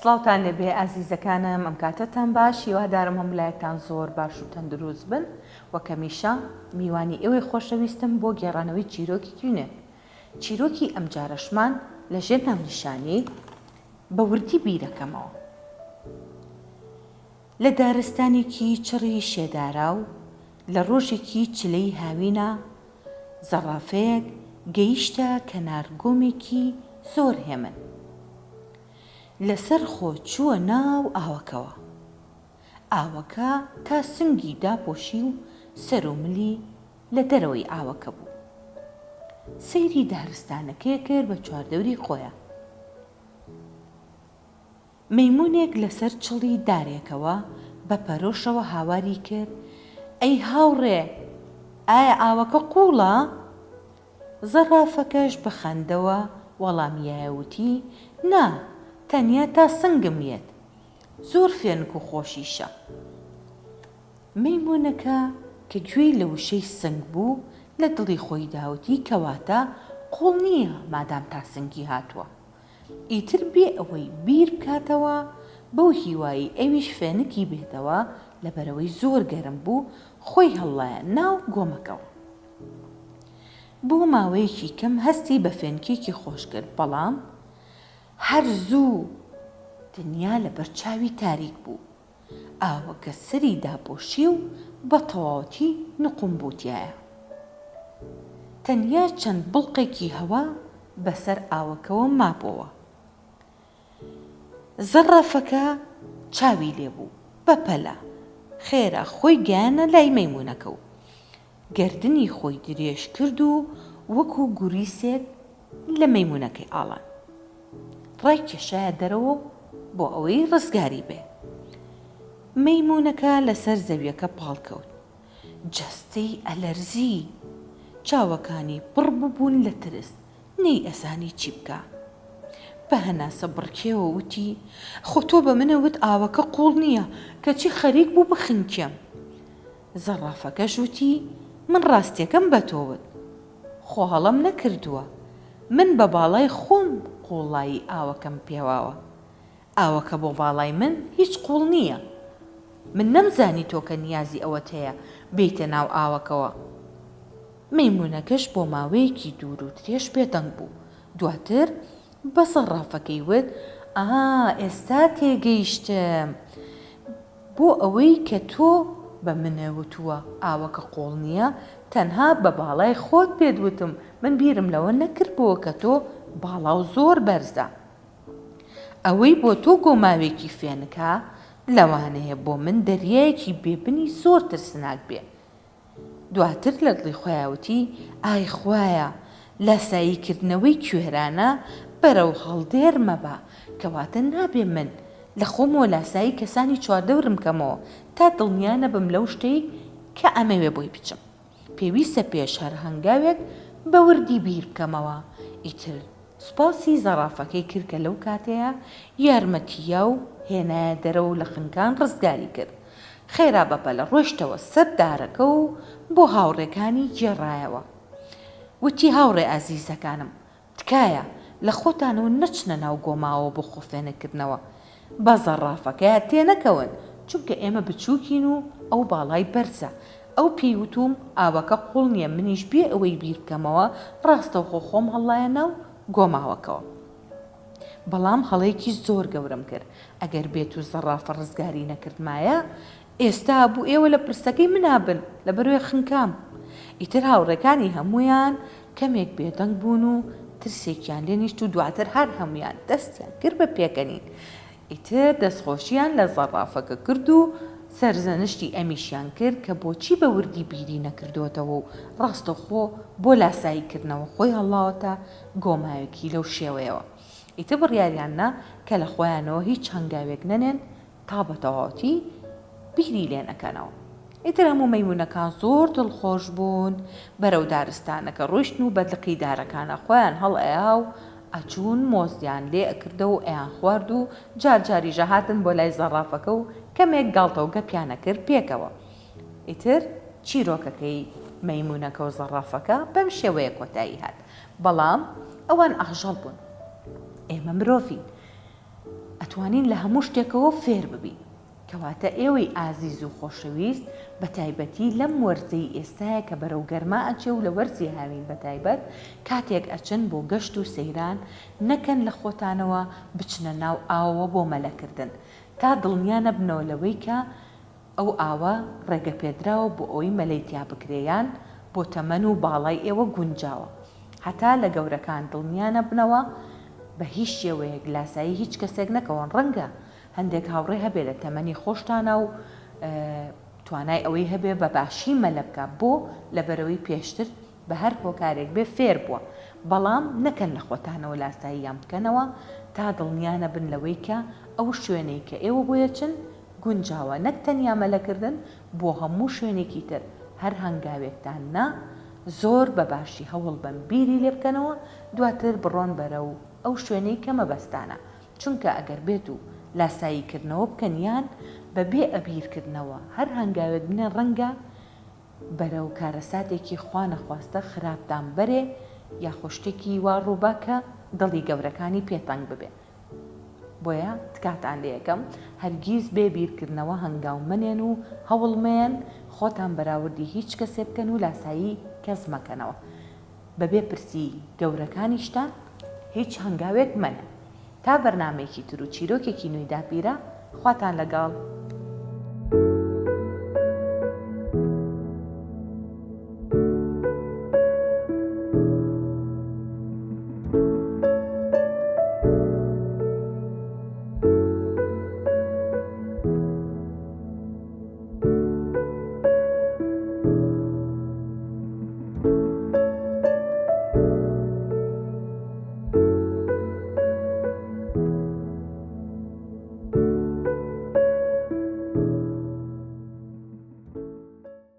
سڵاوتان لەبێ ئازیزەکانم، ئەم کاتەتان باش، هیوادارم هەمولایەکتان زۆر باش و تەندروست بن و کەمیشە میوانی ئێوەی خۆشەویستم بۆ گێڕانەوەی چیرۆکی کوێنێ. چیرۆکی ئەم جارەشمان لەژێر ناونیشانی بە وردی بیرەکەمەوە. لە دارستانێکی چڕی شێدارا و لە ڕۆژێکی چلەی هاوینە زەڕافەیەک گەیشتە کەنارگۆمێکی زۆر هێمن. لەسەر خۆ چووە ناو ئاوەکەوە. ئاوەکە تا سنگی داپۆشی و سەر و ملی لە دەرەوەی ئاوەکە بوو. سەیری دارستانەکەی کرد بە چواردەوری خۆیە. مەیمونێک لەسەر چڵی دارێکەوە بە پەرۆشەوە هاواری کرد: ئەی هاوڕێ، ئایا ئاوەکە قوڵە؟ زەڕافەکەش بەخەندەوە وەڵامیایەوتی: نا، تەنیا تا سنگم یێت، زۆر فێنک و خۆشیشە. مەیمونەکە کە گوێی لە وشەی سنگ بوو لە دڵی خۆی داوتی کەواتە قوڵ نییە مادام تا سنگی هاتووە. ئیتر بێ ئەوەی بیر بکاتەوە بەو هیوایی ئەویش فێنکی بێتەوە، لەبەرەوەی زۆر گەرم بوو خۆی هەڵایە ناو گۆمەکەوە. بۆ ماوەیەکی کەم هەستی بە فێنکێکی خۆش کرد، بەڵام هەر زوو دنیا لە بەرچاوی تاریک بوو. ئاوەکە سەری داپۆشی و بە تەواوەتی نقم بووتیایە. تەنیا چەند بڵقێکی هەوا بەسەر ئاوەکەوە مابووەوە. زەڕافەکە چاوی لێبوو بەپەلە خێرا خۆی گیانە لای مەیمونەکە و گەردنی خۆی درێژ کرد و وەکو گوریسێک لە مەیمونەکەی ئاڵان. ڕای کێشایە دەرەوە بۆ ئەوەی ڕزگاری بێ. مەیمونەکە لەسەر زەویەکە پاڵکەوت. جەستەی ئەلەرزی، چاوەکانی پڕ ببوون لە ترس، نەی ئەزانی چی بکە. بە هەناسە بڕکێوە وتی: خۆ تۆ بە منەوت ئاوەکە قوڵ نییە، کەچی خەریک بوو بخنکێم. زەڕافەکەش وتی: من ڕاستیەکەم بە تۆوت، خۆ هەڵەم نەکردووە، من بە باڵای خۆم قوڵایی ئاوەکەم پێواوە. ئاوەکە بۆ باڵای من هیچ قوڵ نییە. من نەمزانی تۆ کە نیازی ئەوەت هەیە بیتە ناو ئاوەکەوە. مەیمونەکەش بۆ ماوەیەکی دوور و درێژ بێدەنگ بوو. دواتر بە زەڕافەکەی وت: ئێستا تێگەیشتم. بۆ ئەوەی کە تۆ بە منەوتووە ئاوەکە قوڵ نییە، تەنها بە باڵای خۆت پێدوتم، من بیرم لەوە نەکردبووە کە تۆ باڵا و زۆر بەرزە. ئەوەی بۆ تۆ گۆماوێکی فێنکە، لەوانەیە بۆ من دەریایەکی بێبنی زۆر ترسناک بێ. دواتر لە دڵی خۆیاوتی: ئای خوایە، لاساییکردنەوەی کوێرانە بەرەو هەڵدێر مەبە، کەواتە نابێ من لە خۆمەوە لاسایی کەسانی چواردەورم کەمەوە تا دڵنیا نەبم لەو شتەی کە ئەمەوێ بۆی بچم. پێویستە پێش هەر هەنگاوێک بە وردی بیر بکەمەوە. ئیتر سوپاسی زەڕافەکەی کرد کە لەو کاتەیە یارمەتیە و هێنایە دەرەوە و لە خنکان ڕزگاری کرد. خێرا بەپەلە ڕۆیشتەوە سەر دارەکە و بۆ هاوڕێکانی گێڕایەوە. وتی: هاوڕێ ئازیزەکانم، تکایە لە خۆتانەوە نەچنە ناو گۆماوە بۆ خۆفێنەکردنەوە. بە زەڕافەکەیە تێنەکەون، چونکە ئێمە بچووکین و ئەو باڵای بەرزە. ئەو پێیوتوم ئاوەکە قوڵ نییە، منیش بێ ئەوەی بیر بکەمەوە ڕاستەوخۆ خۆم هەڵایە ناو گۆماوەکەوە. بەڵام هەڵەیەکی زۆر گەورم کرد. ئەگەر بێت و زەڕافە ڕزگاری نەکردمایە، ئێستا بوو ئێوە لە پرسەکەی منابن لەبەروێ خنکام. ئیتر هاوڕێکانی هەمویان کەمێک بێدەنگ بوون و ترسێکیان لێنیشت و دواتر هەر هەمویان دەستیان کرد بە پێکەنین. ئیتر دەستخۆشیان لە زەڕافەکە کرد و سەرزەنشتی ئەمیشیان کرد کە بۆچی بە وردی بیری نەکردوێتەوە و ڕاستەخۆ بۆ لاساییکردنەوە خۆی هەڵاوەتە گۆماوێکی لەو شێوەیەوە. ئیتر بڕیاریاننا کە لە خۆیانەوە هیچ هەنگاوێک نەنێن تا بە تەواوەتی بیری لێ نەکەنەوە. ئیتر هەموو مەیمونەکان زۆر دڵخۆش بوون، بەرەو دارستانەکە ڕۆیشتن و بەدڵقی دارەکانە خۆیان هەڵئەیا و ئەچوون مۆزیان لێ ئەکردە و ئەیان خوارد و جارجاریژە هاتن بۆ لای زەڕافەکە و کەمێک گاڵتەوگە پیانە کرد پێکەوە. ئیتر چیرۆکەکەی مەیمونەکە و زەڕافەکە بەم شێوەیە کۆتایی هات. بەڵام ئەوان ئاژەڵ بوون. ئێمە مرۆڤین، ئەتوانین لە هەموو شتێکەوە فێر ببین. کەواتە ئێوەی ئازیز و خۆشەویست بە تایبەتی لەم وەرزەی ئێستایە کە بەرەو گەرما ئەچێ و لە وەرزی هاوین بە تایبەت کاتێک ئەچن بۆ گەشت و سەیران نەکەن لە خۆتانەوە بچنە ناو ئاوە بۆ مەلەکردن تا دڵنیا نەبنەوە لەوەی کە ئەو ئاوە ڕێگە پێدراوە بۆ ئەوەی مەلەیتیا بکرێیان بۆ تەمەن و باڵای ئێوە گونجاوە. هەتا لە گەورەکان دڵنیا نەبنەوە بە هیچ شێوەیەک لاسایی هیچ کەسێک نەکەون. ڕەنگە هەندێک هاوڕێ هەبێ لە تەمەنی خۆشتانە و توانای ئەوەی هەبێ بە باشی مەلە بکە بۆ لەبەرەوەی پێشتر بە هەر هۆکارێک بێ فێر بووە، بەڵام نەکەن لە خۆتانەوە لاساییان بکەنەوە تا دڵنیا نەبن لەوەی کە ئەو شوێنەی کە ئێوە بۆیە چن گونجاوە، نەک تەنیا مەلەکردن بۆ هەموو شوێنێکی تر هەر هەنگاوێکتان نا زۆر بە باشی هەوڵ بن بیری لێ بکەنەوە دواتر بڕۆن بەرەو ئەو شوێنەی کە مەبەستانە. چونکە ئەگەر بێت و لاساییکردنەوە بکەنیان بەبێ ئەبیرکردنەوە هەر هەنگاوێت بنێن ڕەنگە بەرەو کارەساتێکی خوا نەخواستە خراپتان بەرێ یا خۆشتێکی وا ڕووبا کە دڵی گەورەکانی پێتەنگ ببێ. بۆیە تکاتان لێ یەکەم هەرگیز بێ بیرکردنەوە هەنگاو منێن و هەوڵمێن خۆتان بەراوردی هیچ کەسێ بکەن و لاسایی کەس مەکەنەوە. بەبێ پرسی گەورەکانیشتان هیچ هەنگاوێک منە. تا بەرنامەیەکی تر و چیرۆکێکی نوێی داپیرە خواتان لەگەڵ.